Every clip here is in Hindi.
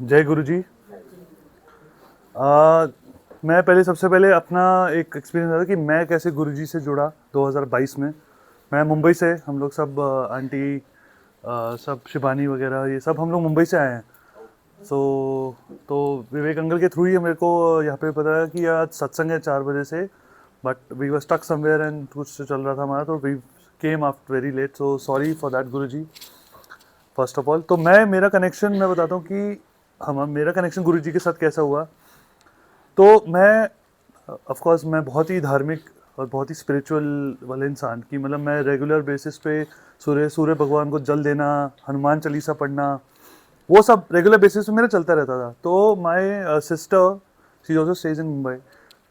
जय गुरु जी। आ, मैं पहले सबसे पहले अपना एक एक्सपीरियंस था कि मैं कैसे गुरु जी से जुड़ा 2022 में। मैं मुंबई से, हम लोग सब आंटी सब शिबानी वगैरह ये सब हम लोग मुंबई से आए हैं। सो तो विवेक अंकल के थ्रू ही मेरे को यहाँ पे पता है कि आज सत्संग है 4 बजे से। But we were stuck somewhere and कुछ चल रहा था हमारा, तो we came after very late, so sorry for that Guru ji. First of all तो मेरा कनेक्शन मैं बताता हूँ कि हम मेरा कनेक्शन गुरु जी के साथ कैसा हुआ। तो मैं ऑफ कोर्स मैं बहुत ही धार्मिक और बहुत ही स्पिरिचुअल वाले इंसान की, मतलब मैं रेगुलर बेसिस पे सूर्य सूर्य भगवान को जल देना, हनुमान चालीसा पढ़ना, वो सब रेगुलर बेसिस पे मेरा चलता रहता था। तो my sister, she also stays in Mumbai,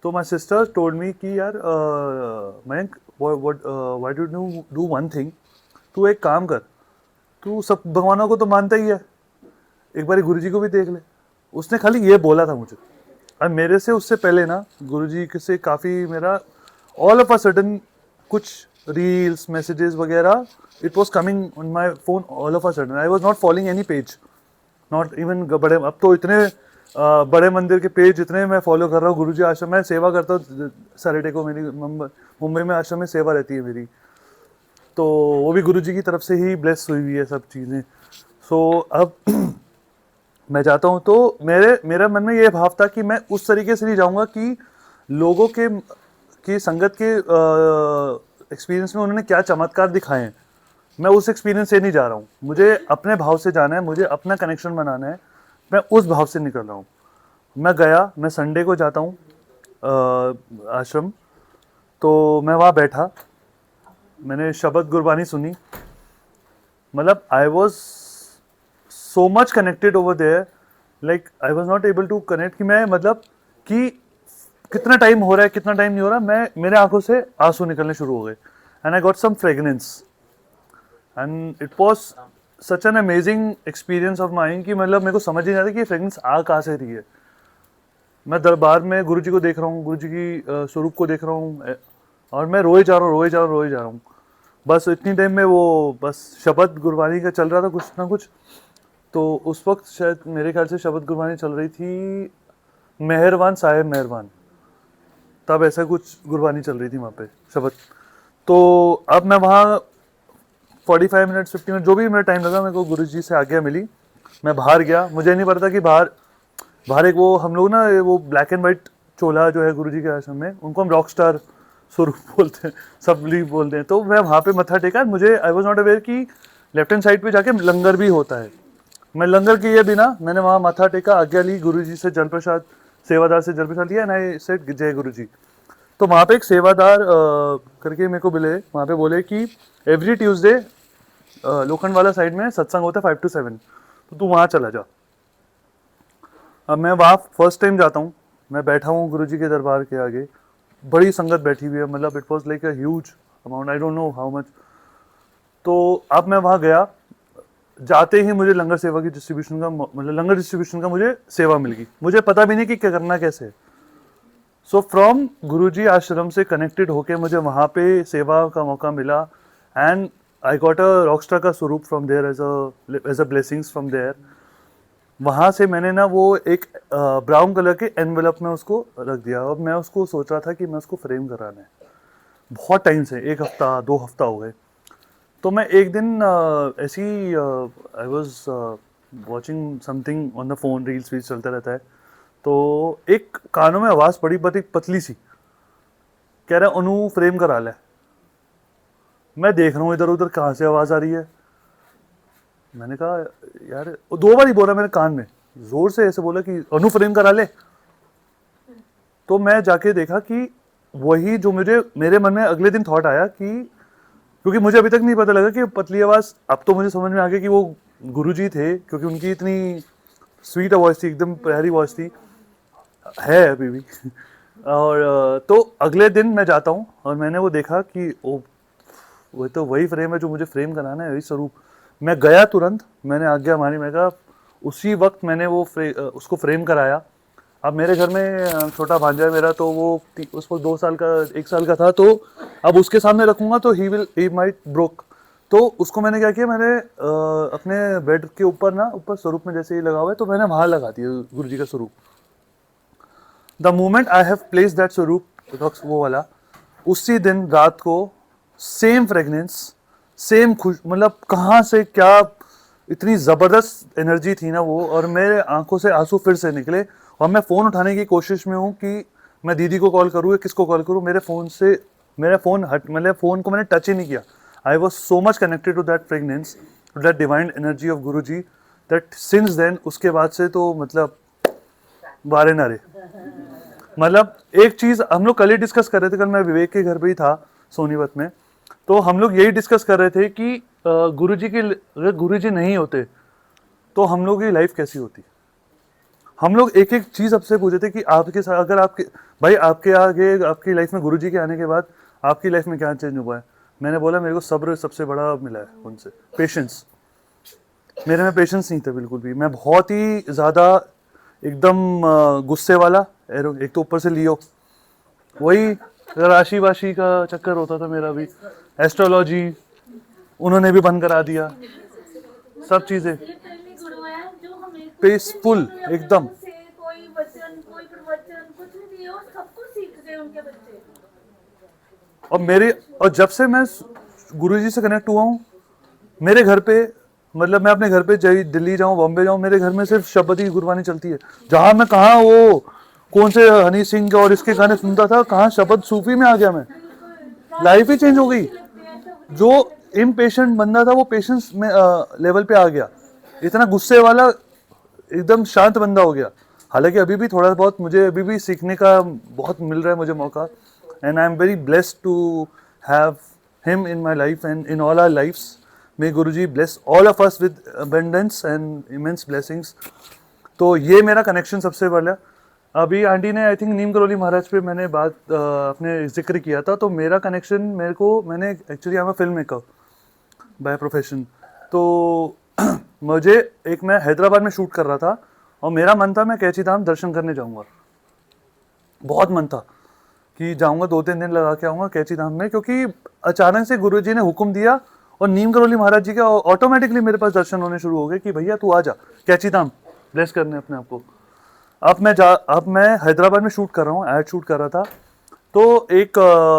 तो माय सिस्टर टोल्ड मी कि यार Mayank, why do do one thing, तू एक काम कर, तू सब भगवानों को तो मानता ही है, एक बार गुरु जी को भी देख ले। उसने खाली ये बोला था मुझे। और मेरे से उससे पहले ना गुरु जी से काफ़ी मेरा ऑल ऑफ अ सडन कुछ रील्स मैसेजेस वगैरह it was coming on my phone all of a sudden. I was not following any page, not even बड़े, अब तो इतने बड़े मंदिर के पेज इतने मैं फॉलो कर रहा हूँ। गुरु जी आश्रम में सेवा करता हूँ, सैटरडे को मेरी मुंबई में आश्रम में सेवा रहती है मेरी, तो वो भी गुरु जी की तरफ से ही ब्लेस हुई हुई है सब चीज़ें। सो अब मैं जाता हूँ तो मेरा मन में ये भाव था कि मैं उस तरीके से नहीं जाऊँगा कि लोगों के की संगत के एक्सपीरियंस में उन्होंने क्या चमत्कार दिखाए हैं, मैं उस एक्सपीरियंस से नहीं जा रहा हूँ। मुझे अपने भाव से जाना है, मुझे अपना कनेक्शन बनाना है, मैं उस भाव से निकल रहा हूँ। मैं गया, मैं संडे को जाता हूँ आश्रम, तो मैं वहाँ बैठा, मैंने शब्द गुरबानी सुनी, मतलब I was so much connected over there, like I was not able to connect कि मैं मतलब कि कितना टाइम हो रहा है कितना टाइम नहीं हो रहा, मैं मेरे आंखों से आंसू निकलने शुरू हो गए। And I got some fragrance and it was such an amazing experience of mind कि मतलब मेरे को समझ ही नहीं आता कि ये फ्रेगनेंस आ कहाँ से रही है। मैं दरबार में गुरु जी को देख रहा हूँ, गुरु जी की स्वरूप को देख रहा हूँ, और मैं रोए जा रहा हूँ, रोए जा रहा हूँ, रोए जा रहा हूँ। बस इतनी टाइम में वो बस शब्द गुरबानी का चल रहा था कुछ ना कुछ। तो उस वक्त शायद मेरे ख्याल से शब्द गुरबानी चल रही थी, मेहरबान साहेब मेहरबान, तब ऐसा कुछ गुरबानी चल रही थी वहाँ पे शब्द। तो अब मैं वहाँ 45 मिनट 50 मिनट जो भी मेरा टाइम लगा, मेरे को गुरु जी से आज्ञा मिली, मैं बाहर गया। मुझे नहीं पता कि बाहर बाहर एक वो हम लोग ना वो ब्लैक एंड वाइट चोला जो है गुरु जी के आश्रम में, उनको हम रॉक स्टार स्वरूप बोलते हैं, सब लीग बोलते हैं। तो मैं वहाँ पे मत्था टेका, मुझे आई वॉज नॉट अवेयर कि लेफ्ट हैंड साइड पे जाके लंगर भी होता है। मैं लंगर किए बिना मैंने वहाँ माथा टेका, आज्ञा ली, गुरु जी से जल प्रसाद, सेवादार से जल प्रसाद लिया, एंड आई सेड जय गुरु जी। तो वहाँ पे एक सेवादार करके मेरे को मिले, वहाँ पे बोले कि एवरी ट्यूसडे लोखंड वाला साइड में सत्संग होता है 5 to 7, तो तू वहाँ चला जा। अब मैं वहाँ फर्स्ट टाइम जाता हूँ, मैं बैठा हूँ गुरु जी के दरबार के आगे, बड़ी संगत बैठी हुई है, मतलब it was like a huge amount, I don't know how much. तो अब मैं वहाँ गया, जाते ही मुझे लंगर सेवा की डिस्ट्रीब्यूशन का मतलब लंगर डिस्ट्रीब्यूशन का मुझे सेवा मिल गई, मुझे पता भी नहीं कि क्या करना कैसे। सो फ्रॉम गुरुजी आश्रम से कनेक्टेड होके मुझे वहाँ पे सेवा का मौका मिला, and I got a rockstar का स्वरूप from there as a blessings from there. वहाँ से मैंने ना वो एक ब्राउन कलर के एनवेलप में उसको रख दिया। अब मैं उसको सोच रहा था कि मैं उसको फ्रेम कराना है, बहुत टाइम से, 1 हफ्ता 2 हफ्ता हो गए। तो मैं एक दिन ऐसी I was watching something on the phone, reels वील्स चलता रहता है, तो एक कानों में आवाज़ पड़ी, बट एक पतली सी, कह रहा है अनु फ्रेम करा ले। मैं देख रहा हूँ इधर उधर कहाँ से आवाज़ आ रही है। मैंने कहा यार, वो 2 बार ही बोला मेरे कान में, जोर से ऐसे बोला कि अनु फ्रेम करा ले। तो मैं जाके देखा कि वही जो मुझे मेरे मन में अगले दिन थॉट आया कि, क्योंकि मुझे अभी तक नहीं पता लगा कि पतली आवाज़, अब तो मुझे समझ में आ गया कि वो गुरुजी थे, क्योंकि उनकी इतनी स्वीट वॉइस थी, एकदम प्यारी वॉइस थी, है अभी भी। और तो अगले दिन मैं जाता हूँ और मैंने वो देखा कि वो तो वही फ्रेम है जो मुझे फ्रेम कराना है, वही स्वरूप। मैं गया तुरंत, मैंने आज्ञा मारी, मैं कहा उसी वक्त मैंने वो उसको फ्रेम कराया। अब मेरे घर में छोटा भांजा है मेरा, तो वो उस वक्त 2 साल का 1 साल का था, तो अब उसके सामने रखूंगा तो ही माइट ब्रोक। तो उसको मैंने क्या किया, मैंने अपने बेड के ऊपर ना, ऊपर स्वरूप में जैसे ही लगा हुआ है, तो मैंने वहाँ लगा दिया गुरु जी का स्वरूप। The moment I have place that स्वरूप, वो वाला, उसी दिन रात को सेम फ्रेगनेंस, सेम खुश, मतलब कहाँ से क्या इतनी ज़बरदस्त एनर्जी थी ना वो, और मेरे आंखों से आंसू फिर से निकले। और मैं फ़ोन उठाने की कोशिश में हूँ कि मैं दीदी को कॉल करूँ या किसको कॉल करूँ, मेरे फ़ोन से, मेरा फ़ोन मतलब फ़ोन को मैंने टच ही नहीं किया। I was so much connected to that fragrance, to that divine energy of Guru ji, that since then, उसके बाद से तो मतलब बारे नारे। मतलब एक चीज़ हम लोग कल ही डिस्कस कर रहे थे, कल मैं विवेक के घर पे ही था सोनीपत में, तो हम लोग यही डिस्कस कर रहे थे कि गुरुजी की, अगर गुरुजी नहीं होते तो हम लोग की लाइफ कैसी होती। हम लोग एक एक चीज़ आपसे पूछे थे कि आपके साथ, अगर आपके भाई आपके आगे, आपकी लाइफ में गुरुजी के आने के बाद आपकी लाइफ में क्या चेंज हुआ है। मैंने बोला मेरे को सब्र सबसे बड़ा मिला है उनसे, पेशेंस। मेरे में पेशेंस नहीं था बिल्कुल भी, मैं बहुत ही ज़्यादा एकदम गुस्से वाला, एक तो ऊपर से लियो, वही राशि वाशी का चक्कर होता था मेरा भी, एस्ट्रोलॉजी उन्होंने भी बंद करा दिया, सब चीज़ें पीसफुल एकदम। कोई वचन, कोई प्रवचन, कुछ नहीं हो, सब कुछ सीख गए उनके बच्चे। और जब से मैं गुरुजी से कनेक्ट हुआ हूँ, मेरे घर पे, मतलब मैं अपने घर पे दिल्ली जाऊँ, बॉम्बे जाऊँ, मेरे घर में सिर्फ शब्द की गुरबानी चलती है। जहाँ मैं कहाँ वो कौन से हनी सिंह और इसके गाने सुनता था, कहाँ शब्द सूफी में आ गया मैं, लाइफ ही चेंज हो गई। जो इम्पेशेंट बंदा था वो पेशेंस में लेवल पे आ गया, इतना गुस्से वाला एकदम शांत बंदा हो गया। हालांकि अभी भी थोड़ा बहुत मुझे अभी भी सीखने का बहुत मिल रहा है मुझे मौका, and I am very blessed to have him in my life and in all our lives. May Guruji bless all of us with abundance and immense blessings. तो ये मेरा कनेक्शन सबसे पहला। अभी आंटी ने आई थिंक नीम करोली महाराज पे मैंने बात अपने जिक्र किया था, तो मेरा कनेक्शन, मेरे को, मैंने actually I am a film maker by profession. तो मुझे मैं हैदराबाद में शूट कर रहा था और मेरा मन था मैं कैची धाम दर्शन करने जाऊंगा, बहुत मन था कि जाऊंगा 2-3 दिन लगा के आऊंगा कैची धाम में, क्योंकि अचानक से गुरुजी ने हुक्म दिया और नीम करोली महाराज जी का ऑटोमेटिकली मेरे पास दर्शन होने शुरू हो गए कि भैया तू आ जा कैची धाम ब्लेस करने अपने आप को। अब मैं हैदराबाद में शूट कर रहा हूँ, एड शूट कर रहा था। तो एक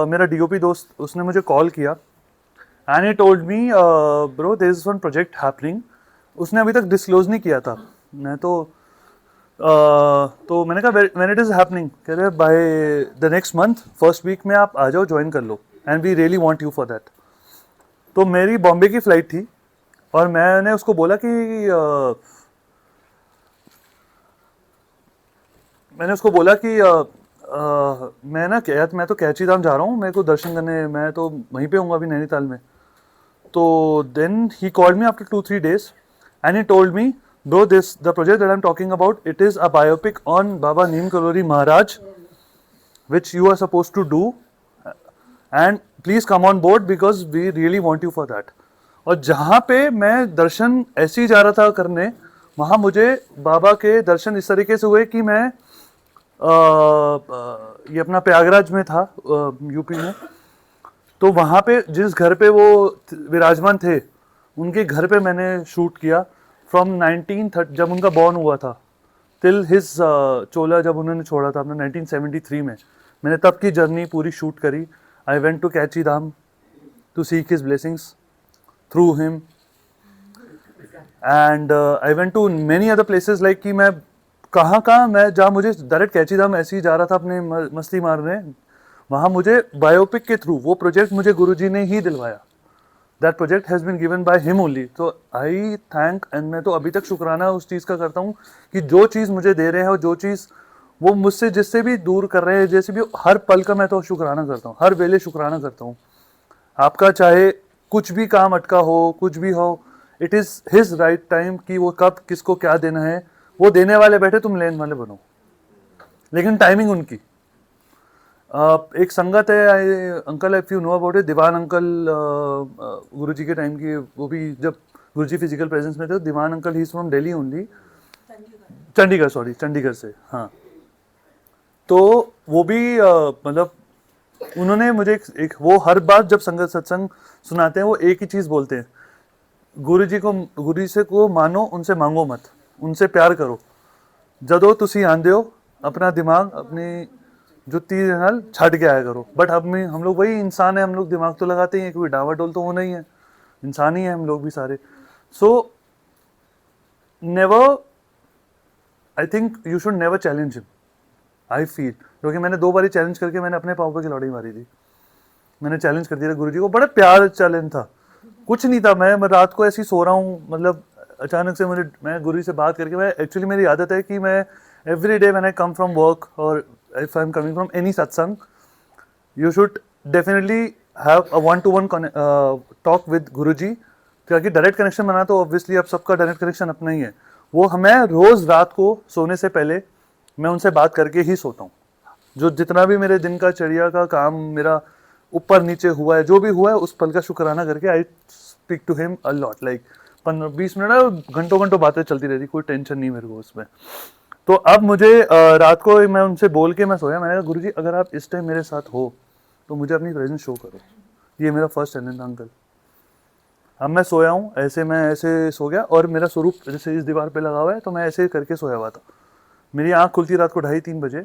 मेरा डीओपी दोस्त, उसने मुझे कॉल किया and he told me bro there is one project happening. उसने अभी तक डिस्क्लोज नहीं किया था। मैं तो मैंने कहा व्हेन इट इज हैपनिंग, कह रहे by the next month first week में आप आ जाओ, ज्वाइन कर लो, and we really want you for that. तो मेरी बॉम्बे की फ्लाइट थी और मैंने उसको बोला कि मैं तो कैची धाम जा रहा हूँ, मेरे को दर्शन करने, मैं तो वहीं पे हूँ अभी नैनीताल में। तो then he called me after 2-3 days and he told me, bro, the project that I'm talking about, it is a biopic on Baba Neem Karoli Maharaj, which you are supposed to do, and please come on board because we really want you for that. और जहाँ पे मैं दर्शन ऐसे ही जा रहा था करने, वहाँ मुझे बाबा के दर्शन इस तरीके से हुए कि मैं ये अपना प्रयागराज में था यूपी में, तो वहाँ पे जिस घर पे वो विराजमान थे उनके घर पे मैंने शूट किया फ्रॉम 1930, जब उनका बॉर्न हुआ था, टिल हिज चोला जब उन्होंने छोड़ा था अपना 1973 में, मैंने तब की जर्नी पूरी शूट करी। I went to Kainchi Dham to seek his blessings through him, and I went to many other places, like कि मैं कहाँ मैं, जहाँ मुझे डायरेक्ट कैची धाम ऐसे ही जा रहा था अपने मस्ती मारने, वहाँ मुझे बायोपिक के थ्रू वो प्रोजेक्ट मुझे गुरुजी ने ही दिलवाया। That project has been given by him only. तो आई थैंक, एंड मैं तो अभी तक शुक्राना उस चीज़ का करता हूँ कि जो चीज़ मुझे दे रहे हैं और जो चीज़ वो मुझसे जिससे भी दूर कर रहे हैं, जैसे भी, हर पल का मैं तो शुक्राना करता हूँ, हर वेले शुक्राना करता हूँ। आपका चाहे कुछ भी काम अटका हो, कुछ भी हो, it is his right time कि वो कब किसको क्या देना है, वो देने वाले बैठे, तुम लेने वाले बनो, लेकिन टाइमिंग उनकी। एक संगत है uncle, if you know about it, Diwan uncle, Guruji के टाइम की, वो भी जब गुरुजी फिजिकल प्रेजेंस में थे, Diwan uncle, he is from Delhi only, Chandigarh से, हाँ। तो वो भी मतलब उन्होंने मुझे एक वो हर बार जब संगत सत्संग सुनाते हैं वो एक ही चीज़ बोलते हैं, गुरु जी से को मानो, उनसे मांगो मत, उनसे प्यार करो। जदों तुसी आंदे हो अपना दिमाग अपनी जुत्ती दे नाल छड़ के आया करो। बट हम लोग वही इंसान है, हम लोग दिमाग तो लगाते ही हैं, क्योंकि डावाडोल तो होना ही है, इंसान ही है हम लोग भी सारे। So never, I think you should never challenge him, I feel. क्योंकि मैंने 2 बारी चैलेंज करके मैंने अपने पाँव पे खिलौड़ी मारी थी। मैंने चैलेंज कर दिया था गुरुजी को, बड़ा प्यार चैलेंज था, कुछ नहीं था। मैं रात को ऐसे ही सो रहा हूँ, मतलब अचानक से मैं गुरुजी से बात करके, मैं एक्चुअली मेरी आदत है कि मैं every day when I come from work और if I am coming from any satsang, you should definitely have a 1-to-1 talk with Guruji. क्योंकि डायरेक्ट कनेक्शन बना तो ऑब्वियसली अब सबका डायरेक्ट कनेक्शन अपना ही है। वो हमें रोज़ रात को सोने से पहले मैं उनसे बात करके ही सोता हूँ। जो जितना भी मेरे दिन का चर्या का काम मेरा ऊपर नीचे हुआ है, जो भी हुआ है, उस पल का शुक्राना करके I speak to him a lot. Like 15-20 minute, घंटों घंटों बातें चलती रहती, कोई टेंशन नहीं मेरे को उसमें। तो अब मुझे रात को मैं उनसे बोल के मैं सोया, मैंने कहा गुरुजी अगर आप इस टाइम मेरे साथ हो तो मुझे अपनी प्रेजेंस शो करो। ये मेरा फर्स्ट चैलेंज था अंकल। अब मैं सोया हूँ ऐसे, मैं ऐसे सो गया और मेरा स्वरूप जैसे इस दीवार पे लगा हुआ है, तो मैं ऐसे करके सोया हुआ था। मेरी आँख खुलती रात को 2:30-3 बजे,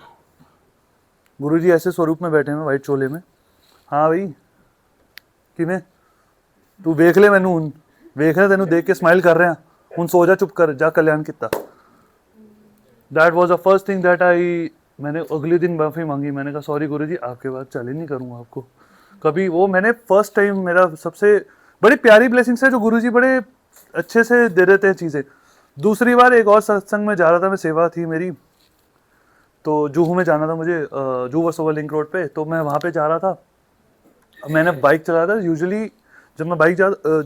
गुरुजी ऐसे स्वरूप में बैठे हैं वाइट चोले में। हाँ भाई किमें तू वेख ले, मैनू हुण वेख ले, तेनू देख के स्माइल कर रहे हैं, हुण सो जा, चुप कर जा, कल्याण किता। That was the first thing that मैंने अगले दिन माफ़ी मांगी। मैंने कहा सॉरी गुरुजी, आपके बाद चैलेंज नहीं करूँगा आपको कभी। वो मैंने फर्स्ट टाइम, मेरा सबसे बड़ी प्यारी ब्लेसिंग्स है जो गुरुजी बड़े अच्छे से दे देते हैं चीज़ें। दूसरी बार एक और सत्संग में जा रहा था मैं, सेवा थी मेरी, तो जूहू में जाना था मुझे, जूहू वर्सोवा लिंक रोड पे। तो मैं वहाँ पे जा रहा था, मैंने बाइक चला था। यूजुअली जब मैं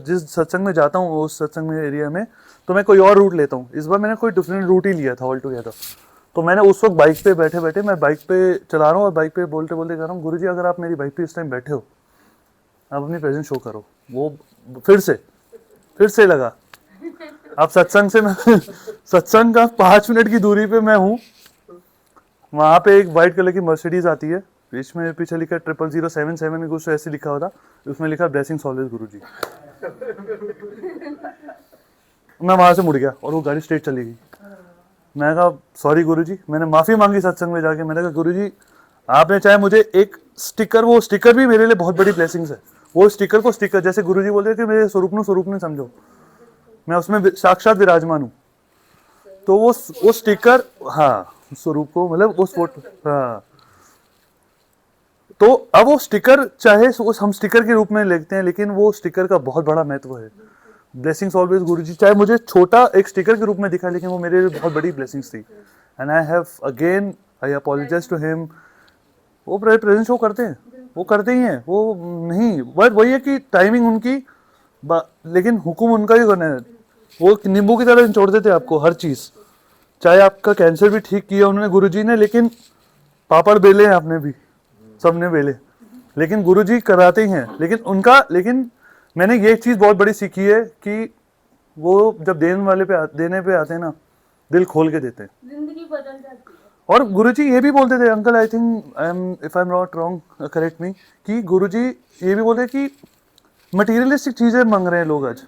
जिस सत्संग में जाता हूँ उस सत्संग में एरिया में, तो मैं कोई और रूट लेता हूँ। इस बार मैंने कोई डिफरेंट रूट ही लिया था ऑल टुगेदर। तो मैंने उस वक्त बाइक पे बैठे बैठे, मैं बाइक पे चला रहा हूँ और बाइक पे बोलते बोलते कह रहा हूँ गुरुजी अगर आप मेरी बाइक पे इस टाइम बैठे हो, आप अपनी प्रेजेंस शो करो। वो फिर से लगा। अब सत्संग से मैं सत्संग का 5 मिनट की दूरी पे मैं हूँ, वहाँ पे एक वाइट कलर की मर्सिडीज आती है, बीच में पीछे लिखा 00077 कुछ ऐसे लिखा होता, उसमें लिखा ब्लेसिंग्स ऑलवेज गुरुजी। मैं वहाँ से मुड़ गया और वो गाड़ी स्ट्रेट चली गई। मैं कहा सॉरी गुरुजी, मैंने माफ़ी मांगी सत्संग में जाके। मैंने कहा गुरुजी आपने चाहे मुझे एक स्टिकर, वो स्टिकर भी मेरे लिए बहुत बड़ी ब्लेसिंग्स है। वो स्टिकर को स्टिकर, जैसे गुरुजी बोलते हैं कि मेरे स्वरूप ने समझो, मैं उसमें साक्षात विराजमान हूँ। तो वो स्टिकर, हाँ स्वरूप को, मतलब वो फोटो, हाँ। तो अब वो स्टिकर चाहे हम स्टिकर के रूप में लिखते हैं, लेकिन वो स्टिकर का बहुत बड़ा महत्व है। ब्लेसिंग्स ऑलवेज गुरुजी चाहे मुझे छोटा एक स्टिकर के रूप में दिखा, लेकिन वो मेरे लिए बहुत बड़ी ब्लेसिंग्स थी। And I have again I apologise to him. वो प्रेजेंस शो करते हैं, वो करते ही हैं, वो नहीं, बट वही है कि टाइमिंग उनकी, लेकिन हुक्म उनका ही करना है। वो नींबू की तरह निचोड़ देते आपको हर चीज़। चाहे आपका कैंसर भी ठीक किया उन्होंने गुरुजी ने, लेकिन पापड़ बेले हैं आपने भी, सबने बेले, लेकिन गुरुजी कराते ही हैं। लेकिन मैंने ये चीज़ बहुत बड़ी सीखी है कि वो जब देने पे आते हैं ना, दिल खोल के देते हैं, जिंदगी बदल जाती है। और गुरुजी ये भी बोलते थे, uncle I think if I am not wrong correct मी, कि गुरुजी ये भी बोलते कि मटीरियलिस्टिक चीज़ें मांग रहे हैं लोग आज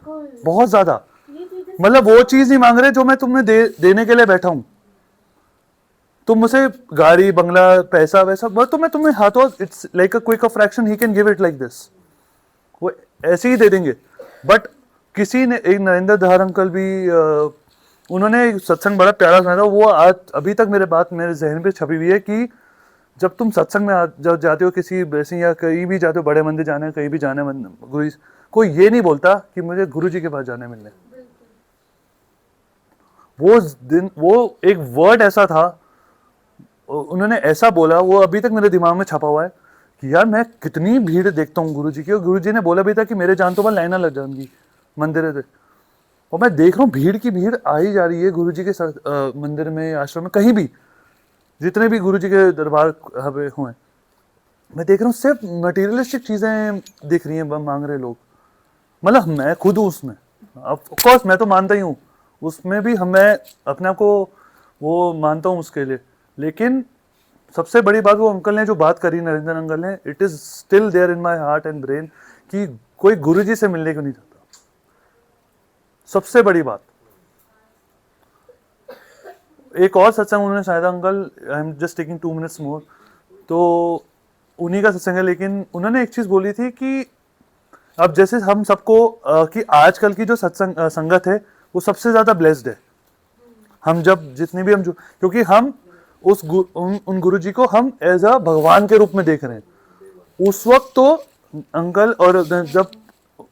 बहुत ज़्यादा। मतलब वो चीज़ नहीं मांग रहे जो मैं तुम्हें देने के लिए बैठा हूँ। तुम मुझसे गाड़ी बंगला पैसा वैसा, बस तो मैं तुम्हें हाथों, it's like a quick fraction, he can give it like this, वो ऐसे ही दे देंगे। बट किसी ने, एक नरेंद्र धार अंकल भी, उन्होंने एक सत्संग बड़ा प्यारा सुनाया था, वो आज अभी तक मेरे जहन पे छपी हुई है कि जब तुम सत्संग में जब जाते हो किसी ब्लेसिंग या कहीं भी जाते हो, बड़े मंदिर जाने, कहीं भी जाने, गुरु कोई ये नहीं बोलता कि मुझे गुरुजी के पास जाने मिलने। वो दिन, वो एक वर्ड ऐसा था, उन्होंने ऐसा बोला, वो अभी तक मेरे दिमाग में छपा हुआ है कि यार मैं कितनी भीड़ देखता हूँ गुरुजी की। और गुरुजी ने बोला भी था कि मेरे जान तो बाद लाइना लग जाएंगी मंदिर पे, और मैं देख रहा हूँ भीड़ की भीड़ आई जा रही है गुरुजी के मंदिर में, आश्रम में, कहीं भी जितने भी गुरुजी के दरबार हुए, मैं देख रहा हूँ सिर्फ मटेरियलिस्टिक चीज़ें दिख रही हैं, मांग रहे लोग। मतलब मैं खुद हूँ उसमें, ऑफ कोर्स मैं तो मानता ही हूँ उसमें भी, मैं अपने आप को वो मानता हूँ उसके लिए, लेकिन सबसे बड़ी बात वो अंकल ने जो बात करी, नरेंद्र अंकल ने, it is still there in my heart and brain कि कोई गुरुजी से मिलने क्यों नहीं चाहता। सबसे बड़ी बात। एक और सत्संग उन्होंने शायद uncle, I am just taking 2 minutes more, तो उन्हीं का सत्संग है, लेकिन उन्होंने एक चीज बोली थी कि अब जैसे हम सबको कि आजकल की जो सत्संग संगत है वो सबसे ज्यादा ब्लेस्ड है। हम जब जितने भी हम जो, क्योंकि हम उन गुरु जी को हम एज अ भगवान के रूप में देख रहे हैं। उस वक्त तो अंकल, और जब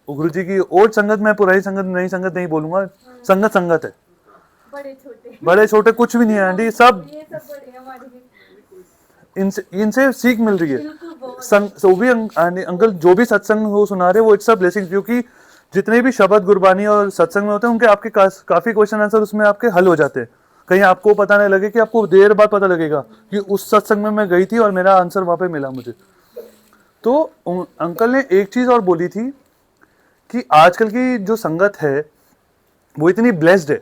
गुरु जी की ओल्ड संगत, मैं पुरानी संगत नई संगत नहीं बोलूंगा, संगत संगत है, बड़े छोटे कुछ भी नहीं है आंटी, सब ये सब बड़े हमारे इनसे सीख मिल रही है। बिल्कुल बहुत वो भी अंकल जो भी सत्संग हो सुना रहे, वो इट्स अ ब्लेसिंग, क्योंकि जितने भी शब्द गुरबानी और सत्संग में होते हैं उनके आपके काफी क्वेश्चन आंसर उसमें आपके हल हो जाते हैं। कहीं आपको पता नहीं लगे कि आपको देर बाद पता लगेगा कि उस सत्संग में मैं गई थी और मेरा आंसर वहां पे मिला मुझे। तो अंकल ने एक चीज और बोली थी कि आजकल की जो संगत है वो इतनी ब्लेस्ड है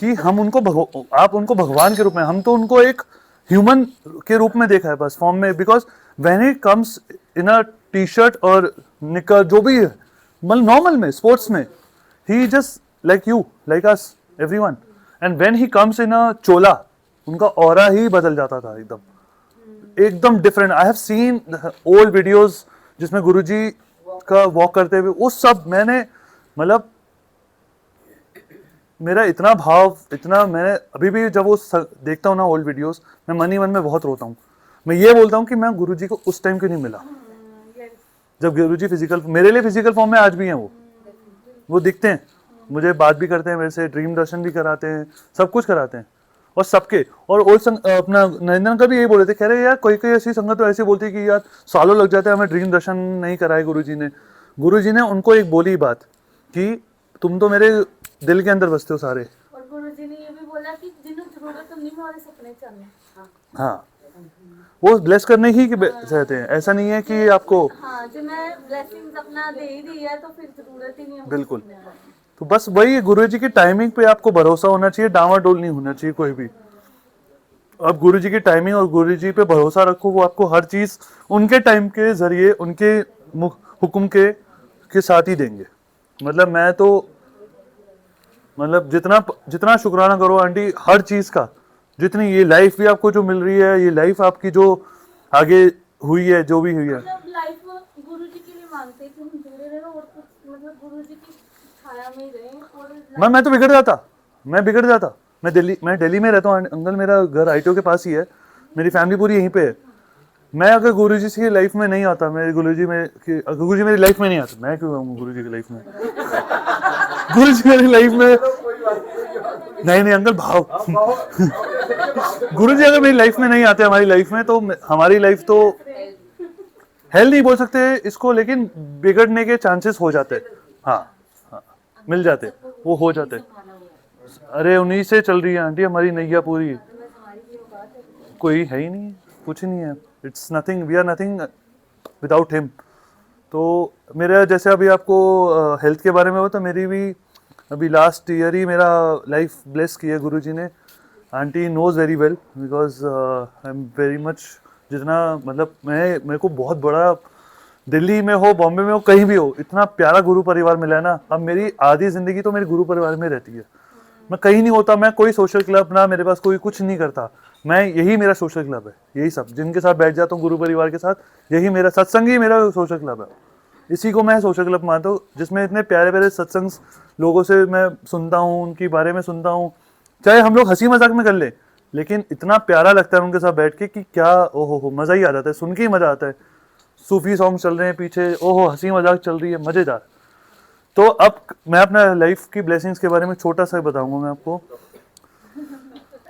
कि हम उनको आप उनको भगवान के रूप में, हम तो उनको एक ह्यूमन के रूप में देखा है बस फॉर्म में, because when he comes in a T shirt और निकर जो भी है, मतलब नॉर्मल में स्पोर्ट्स में, he just like you like us everyone, and when he comes in a chola, उनका ऑरा ही बदल जाता था एकदम एकदम different. I have seen old videos जिसमें गुरुजी का वॉक करते हुए, उस सब मैंने, मतलब मेरा इतना भाव, इतना, मैं अभी भी जब वो देखता हूँ ना ओल्ड वीडियोस, मैं मन ही मन में बहुत रोता हूँ। मैं ये बोलता हूँ कि मैं गुरुजी को उस टाइम क्यों नहीं मिला, जब गुरुजी फिजिकल, मेरे लिए फिजिकल फॉर्म में आज भी हैं वो दिखते हैं, मुझे बात भी करते हैं मेरे से, ड्रीम दर्शन भी कराते हैं, सब कुछ कराते हैं। और सबके, और ओल्ड अपना नरेंद्र का भी यही बोले थे, कह रहे यार कोई कोई ऐसी संगत तो ऐसी बोलती है कि यार सालों लग जाते हैं हमें ड्रीम दर्शन नहीं कराए गुरुजी ने। गुरुजी ने उनको एक बोली बात कि तुम तो मेरे दिल के अंदर बसते हो सारे। और गुरुजी ने ये भी बोला कि जिन्हें जरूरत तुम नहीं हमारे सपने चलने। हाँ, वो ब्लेस करने ही के रहते हैं, ऐसा नहीं है कि आपको, हाँ, जो मैं ब्लेसिंग्स अपना दे ही दी है तो फिर जरूरत ही नहीं है। बिल्कुल। तो बस वही गुरुजी की टाइमिंग पे आपको भरोसा होना चाहिए, डामाडोल नहीं होना चाहिए कोई भी। अब गुरुजी की टाइमिंग और गुरुजी पे भरोसा रखो, वो आपको हर चीज उनके टाइम के जरिए, उनके हुक्म के साथ ही देंगे। मतलब मैं तो, मतलब जितना जितना शुक्राना करो आंटी हर चीज का, जितनी ये लाइफ भी आपको जो मिल रही है, ये लाइफ आपकी जो आगे हुई है, जो भी हुई है, मतलब लाइफ गुरुजी के लिए मांगते हैं कि हम जुड़े रहे और कुछ, मतलब गुरुजी की छाया में ही रहें। और मैं तो बिगड़ जाता, मैं दिल्ली में रहता हूँ अंकल, मेरा घर आईटीओ के पास ही है, मेरी फैमिली पूरी यहीं पे है। मैं अगर गुरुजी की लाइफ में नहीं आता, मेरे गुरुजी मेरी लाइफ में नहीं आते, मैं क्यों आऊँ गुरुजी की लाइफ में? गुरुजी मेरी लाइफ में, नहीं अंकल, भाव गुरुजी अगर मेरी लाइफ में नहीं आते, हमारी लाइफ में, तो हमारी लाइफ तो हेल नहीं बोल सकते इसको, लेकिन बिगड़ने के चांसेस हो जाते। हाँ, हाँ, मिल जाते, वो हो जाते। अरे उन्हीं से चल रही है आंटी हमारी नैया पूरी, कोई है ही नहीं, कुछ नहीं है, it's nothing, we are nothing without him. तो मेरा जैसे अभी आपको हेल्थ के बारे में हो, तो मेरी भी अभी लास्ट ईयर ही मेरा लाइफ ब्लेस किया गुरुजी ने। Aunty knows very well, because I am very much, जितना मतलब मेरे को बहुत बड़ा, दिल्ली में हो, बॉम्बे में हो, कहीं भी हो, इतना प्यारा गुरु परिवार मिला है ना। अब मेरी आधी जिंदगी तो मेरे गुरु परिवार में रहती है। मैं कहीं नहीं होता, मैं कोई सोशल क्लब ना, मेरे पास कोई कुछ नहीं करता, मैं यही मेरा सोशल क्लब है, यही सब जिनके साथ बैठ जाता हूँ गुरु परिवार के साथ, यही मेरा सत्संग ही मेरा सोशल क्लब है। इसी को मैं सोशल क्लब मानता हूँ, जिसमें इतने प्यारे प्यारे सत्संग लोगों से मैं सुनता हूँ, उनके बारे में सुनता हूँ, चाहे हम लोग हंसी मजाक में कर ले, लेकिन इतना प्यारा लगता है उनके साथ बैठ के कि क्या, ओहो हो, मजा ही आ जाता है, सुन के ही मजा आता है। सूफी सॉन्ग चल रहे हैं पीछे, ओहो हंसी मजाक चल रही है, मजेदार। तो अब मैं अपना लाइफ की ब्लेसिंग्स के बारे में छोटा सा बताऊंगा मैं आपको।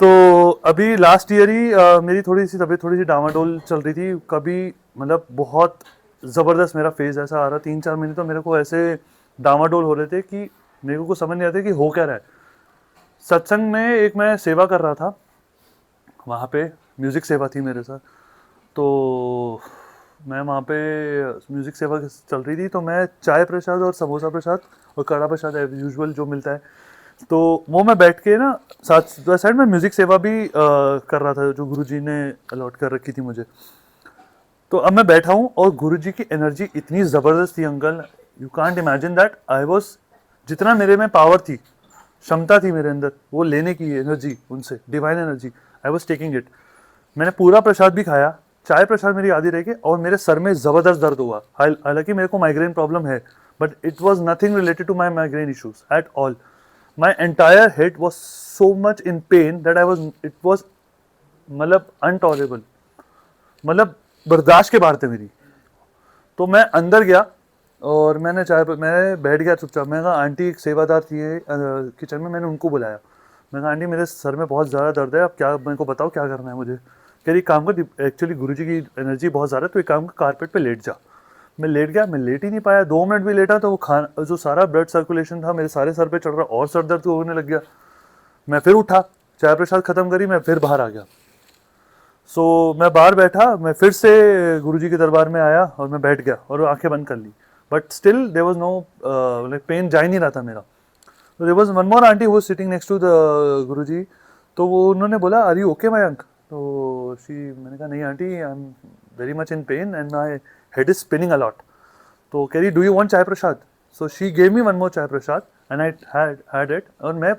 तो अभी लास्ट ईयर ही मेरी थोड़ी सी तबीयत थोड़ी सी डामाडोल चल रही थी, कभी मतलब बहुत ज़बरदस्त मेरा फेज ऐसा आ रहा, 3-4 महीने तो मेरे को ऐसे डामाडोल हो रहे थे कि मेरे को कुछ समझ नहीं आता कि हो क्या रहा है। सत्संग में एक मैं सेवा कर रहा था, वहाँ पे म्यूज़िक सेवा थी मेरे साथ, तो मैं वहाँ पे म्यूज़िक सेवा चल रही थी, तो मैं चाय प्रसाद और समोसा प्रसाद और कड़ा प्रसाद यूजुअल जो मिलता है तो वो मैं बैठ के ना साथ साइड में म्यूज़िक सेवा भी कर रहा था जो गुरुजी ने अलॉट कर रखी थी मुझे। तो अब मैं बैठा हूँ और गुरुजी की एनर्जी इतनी ज़बरदस्त थी uncle, you can't imagine that. I was, जितना मेरे में पावर थी, क्षमता थी मेरे अंदर वो लेने की एनर्जी उनसे, divine energy, I was taking it. मैंने पूरा प्रसाद भी खाया, चाय प्रसाद मेरी आधी रह गई और मेरे सर में ज़बरदस्त दर्द हुआ। हालांकि मेरे को माइग्रेन प्रॉब्लम है, but it was nothing related to my migraine issues at all. My entire head was so much in pain that I was, it was मतलब अनटॉलेबल, मतलब बर्दाश्त के बाहर थे मेरी। तो मैं अंदर गया और मैंने मैं बैठ गया चुपचाप। मैं कहा आंटी, एक सेवादार थी किचन में, मैंने उनको बुलाया। मैं कहा आंटी मेरे सर में बहुत ज़्यादा दर्द है, अब क्या मेरे को बताओ क्या करना है मुझे। कह रही काम कर, एक्चुअली गुरुजी की एनर्जी बहुत ज़्यादा है तो एक काम कर, कारपेट पे लेट जा। मैं लेट गया, मैं लेट ही नहीं पाया, 2 मिनट भी लेटा तो वो खाना जो सारा ब्लड सर्कुलेशन था मेरे सारे सर पे चढ़ रहा और सर दर्द होने लग गया। मैं फिर उठा, चाय प्रसाद ख़त्म करी, मैं फिर बाहर आ गया। सो मैं बाहर बैठा, मैं फिर से गुरुजी के दरबार में आया और मैं बैठ गया और आंखें बंद कर ली। But still there was no like pain जा ही नहीं रहा था मेरा। तो there was one more aunty who was sitting next to the Guruji. तो वो उन्होंने बोला आर यू ओके मयंक? तो मैंने कहा नहीं aunty, I am very much in pain and my head is spinning a lot. तो कह रही do you want chai prasad? So she gave me one more chai prasad and I had it. और मैं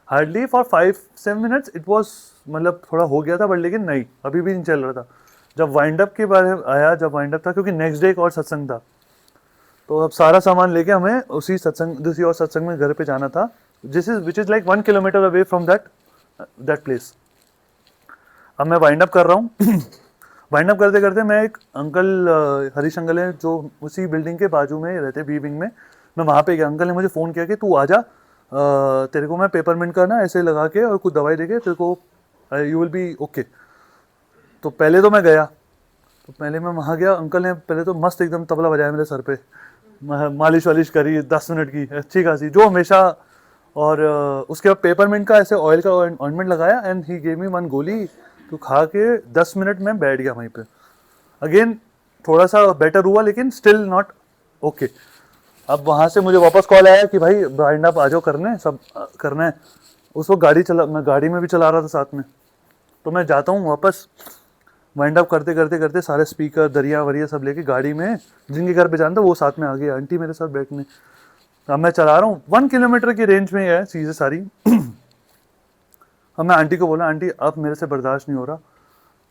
hardly for 5-7 minutes it was, मतलब थोड़ा हो गया था बट लेकिन नहीं, अभी भी नहीं चल रहा था। जब वाइंड अप के बारे में आया, जब वाइंड अप था, क्योंकि नेक्स्ट डे एक और सत्संग था, तो अब सारा सामान लेके हमें उसी और सत्संग में घर पे जाना था, which is like 1 kilometre away from that place. अब मैं वाइंड अप कर रहा हूँ वाइंड अप करते करते मैं, एक अंकल हरीश अंकल हैं जो उसी बिल्डिंग के बाजू में रहते, बी विंग में, मैं वहाँ पे गया। अंकल ने मुझे फ़ोन किया कि तू आ जा, तेरे को मैं पेपरमिंट का ना ऐसे लगा के और कुछ दवाई देके तेरे को, यू विल बी ओके। तो पहले तो मैं गया, तो पहले मैं वहाँ गया, अंकल ने पहले तो मस्त एकदम तबला बजाया मेरे सर पे, मालिश वालिश करी 10 मिनट की अच्छी खासी, जो हमेशा। और उसके बाद पेपरमिंट का ऐसे ऑयल का ऑइंटमेंट लगाया एंड ही गेव मी 1 गोली। तो खा के 10 मिनट में बैठ गया वहीं पे। अगेन थोड़ा सा बेटर हुआ लेकिन स्टिल नॉट ओके। अब वहाँ से मुझे वापस कॉल आया कि भाई वाइंड अप आ जाओ करने, सब करना है। उस वक्त मैं गाड़ी में भी चला रहा था साथ में। तो मैं जाता हूँ वापस, वाइंड अप करते करते करते सारे स्पीकर दरिया वरिया सब लेके गाड़ी में, जिनके घर पे जाना था वो साथ में आ गए, आंटी मेरे साथ बैठने। अब मैं चला रहा हूँ, 1 किलोमीटर की रेंज में है चीज़ें सारी। अब मैं आंटी को बोला आंटी अब मेरे से बर्दाश्त नहीं हो रहा,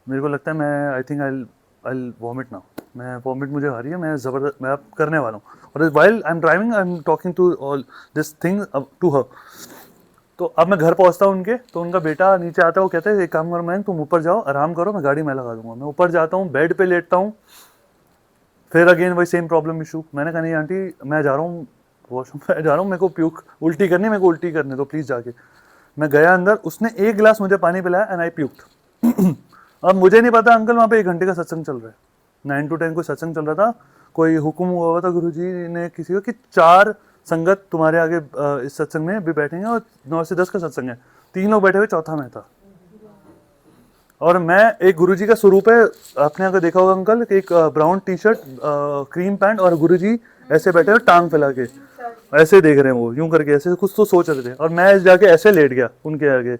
मेरे को लगता है मैं I think I vomit now, मैं वॉमिट मुझे आ रही है, मैं ज़बरदस्त मैं अब करने वाला हूँ। और while I am driving I am talking to all this thing to her. तो अब मैं घर पहुँचता हूँ उनके, तो उनका बेटा नीचे आता है, वो कहता है एक काम करो मैं, तुम ऊपर जाओ आराम करो, मैं गाड़ी में लगा दूंगा। मैं ऊपर जाता हूँ, बेड पे लेटता हूँ, फिर अगेन वही सेम प्रॉब्लम इशू। मैंने कहा नहीं आंटी मैं जा रहा हूँ वॉशरूम में, जा रहा हूँ, मेरे को उल्टी करनी, मेरे को उल्टी करने दो प्लीज़ जाके। मैं गया अंदर, उसने 1 गिलास मुझे पानी पिलाया एंड आई प्यूक्ड। अब मुझे नहीं पता अंकल वहाँ पे 1 घंटे का सत्संग चल रहा है, 9 to 10 कोई सत्संग चल रहा था। कोई हुक्म हुआ था गुरुजी ने किसी को कि 4 संगत तुम्हारे आगे इस सत्संग में भी बैठेंगे और 9 से 10 का सत्संग है। 3 लोग बैठे हुए, चौथा मैं था। और मैं, एक गुरुजी का स्वरूप है, आपने अगर देखा होगा अंकल, एक brown T shirt cream pant और गुरुजी ऐसे बैठे हुए टांग फैला के ऐसे देख रहे हैं, वो यूं करके ऐसे कुछ तो सोच रहे थे, और मैं जाके ऐसे लेट गया उनके आगे।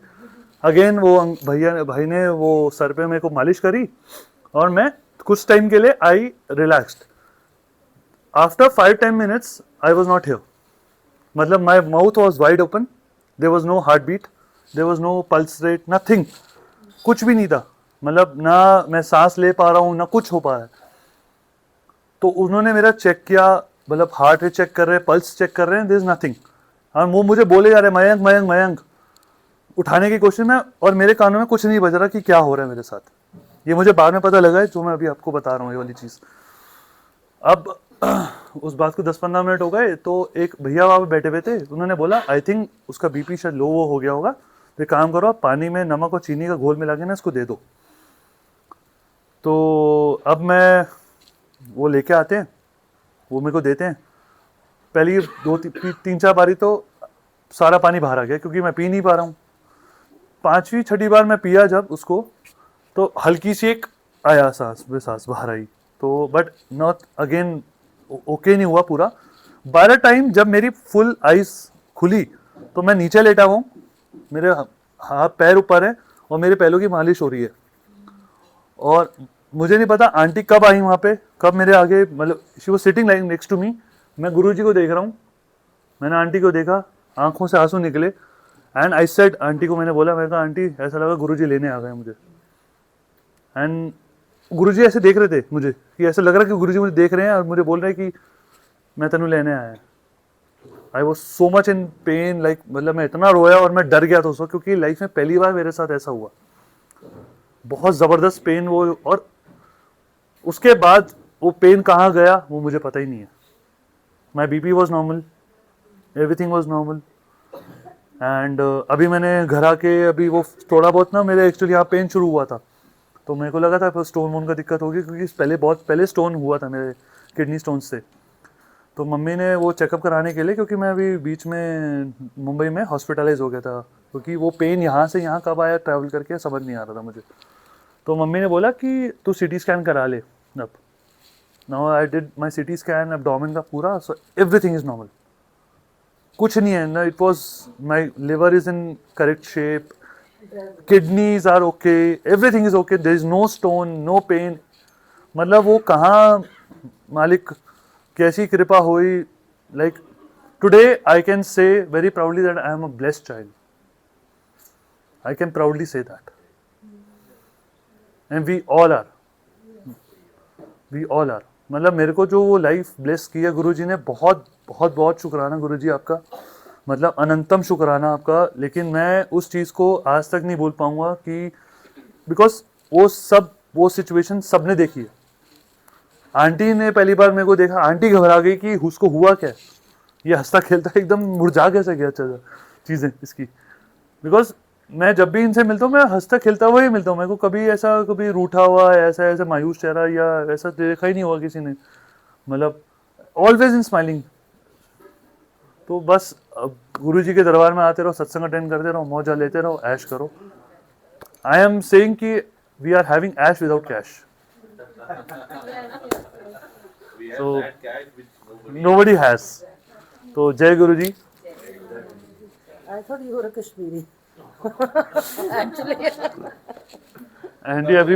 अगेन वो भाई ने वो सर पे मेरे को मालिश करी और मैं कुछ टाइम के लिए I relaxed. After 5-10 minutes I was not here, मतलब my mouth was wide open, there was no heart beat, there was no pulse rate, nothing, कुछ भी नहीं था। मतलब ना मैं सांस ले पा रहा हूँ ना कुछ हो पा रहा है। तो उन्होंने मेरा चेक किया, मतलब हार्ट रेट चेक कर रहे हैं, पल्स चेक कर रहे हैं, देयर इज नथिंग। और वो मुझे बोले जा रहे मयंक मयंक मयंक उठाने की कोशिश में, और मेरे कानों में कुछ नहीं बज रहा कि क्या हो रहा है मेरे साथ। ये मुझे बाद में पता लगा है, जो मैं अभी आपको बता रहा हूँ ये वाली चीज़। अब उस बात को 10-15 मिनट हो गए, तो एक भैया वहाँ पे बैठे हुए थे, उन्होंने बोला आई थिंक उसका बीपी शायद लो वो हो गया होगा, तो काम करो आप पानी में नमक और चीनी का घोल मिला के ना इसको दे दो। तो अब मैं वो लेके आते हैं, वो मेरे को देते हैं। पहली 2-3-4 बारी तो सारा पानी बाहर आ गया क्योंकि मैं पी नहीं पा रहा हूँ। 5वीं-6ठी बार मैं पिया जब उसको, तो हल्की सी एक आया सांस बाहर आई, तो बट नॉट अगेन ओके नहीं हुआ पूरा। बाय द टाइम जब मेरी फुल आइज खुली तो मैं नीचे लेटा हुआ हूँ, मेरे हाथ पैर ऊपर है और मेरे पैरों की मालिश हो रही है। और मुझे नहीं पता आंटी कब आई वहाँ पे, कब मेरे आगे, मतलब she was sitting like next to me. मैं गुरुजी को देख रहा हूँ, मैंने आंटी को देखा, आंखों से आंसू निकले। एंड आई सेड, आंटी को मैंने बोला, मैंने कहा आंटी ऐसा लगा गुरुजी लेने आ गए मुझे। एंड गुरुजी ऐसे देख रहे थे मुझे, कि ऐसा लग रहा है कि गुरुजी मुझे देख रहे हैं और मुझे बोल रहे हैं कि मैं तेनू लेने आया। आई was so much in pen, like मतलब मैं इतना रोया और मैं डर गया था उस वक्त, क्योंकि लाइफ में पहली बार मेरे साथ ऐसा हुआ। बहुत ज़बरदस्त पेन वो, और उसके बाद वो पेन कहाँ गया वो मुझे पता ही नहीं है। माई BP was normal, everything was normal. And अभी मैंने घर आके अभी वो थोड़ा बहुत ना, मेरे एक्चुअली यहाँ पेन शुरू हुआ था, तो मेरे को लगा था स्टोन वोन का दिक्कत होगी, क्योंकि बहुत पहले स्टोन हुआ था मेरे, किडनी स्टोन से। तो मम्मी ने वो चेकअप कराने के लिए, क्योंकि मैं अभी बीच में मुंबई में हॉस्पिटलाइज हो गया था, क्योंकि वो पेन यहाँ से यहाँ कब आया ट्रैवल करके समझ नहीं आ रहा था मुझे। तो मम्मी ने बोला कि तू CT स्कैन करा ले। अब now I did my CT scan, abdomen का पूरा, सो एवरीथिंग इज नॉर्मल, कुछ नहीं है ना। It was, my liver is in correct shape, kidneys are okay, everything is okay, there is no stone, no pain. मतलब वो कहाँ मालिक कैसी कृपा हुई। Like today I can say very proudly that I am a blessed child, I can proudly say that, and we all are, we all are. मतलब मेरे को जो वो लाइफ ब्लेस किया गुरुजी ने, बहुत बहुत बहुत शुक्राना गुरुजी आपका, मतलब अनंतम शुक्राना आपका। लेकिन मैं उस चीज़ को आज तक नहीं भूल पाऊंगा, कि बिकॉज वो सिचुएशन सबने देखी है। आंटी ने पहली बार मेरे को देखा, आंटी घबरा गई कि उसको हुआ क्या, ये हंसता खेलता एकदम मुरझा कैसे गया चीज़ें इसकी। बिकॉज मैं जब भी इनसे मिलता हूँ, मैं हंसता खेलता हुआ ही मिलता हूँ। मेरे को कभी ऐसा, कभी रूठा हुआ ऐसा ऐसा मायूस चेहरा या ऐसा देखा ही नहीं हुआ किसी ने, मतलब ऑलवेज इन स्माइलिंग। तो बस गुरु जी के दरबार में आते रहो, सत्संग अटेंड करते रहो, मौजा लेते रहो, ऐश करो। आई एम सेइंग कि वी आर हैविंग ऐश without cash, so nobody has. तो जय गुरु जी। I thought you were a Kashmiri. Actually. And everybody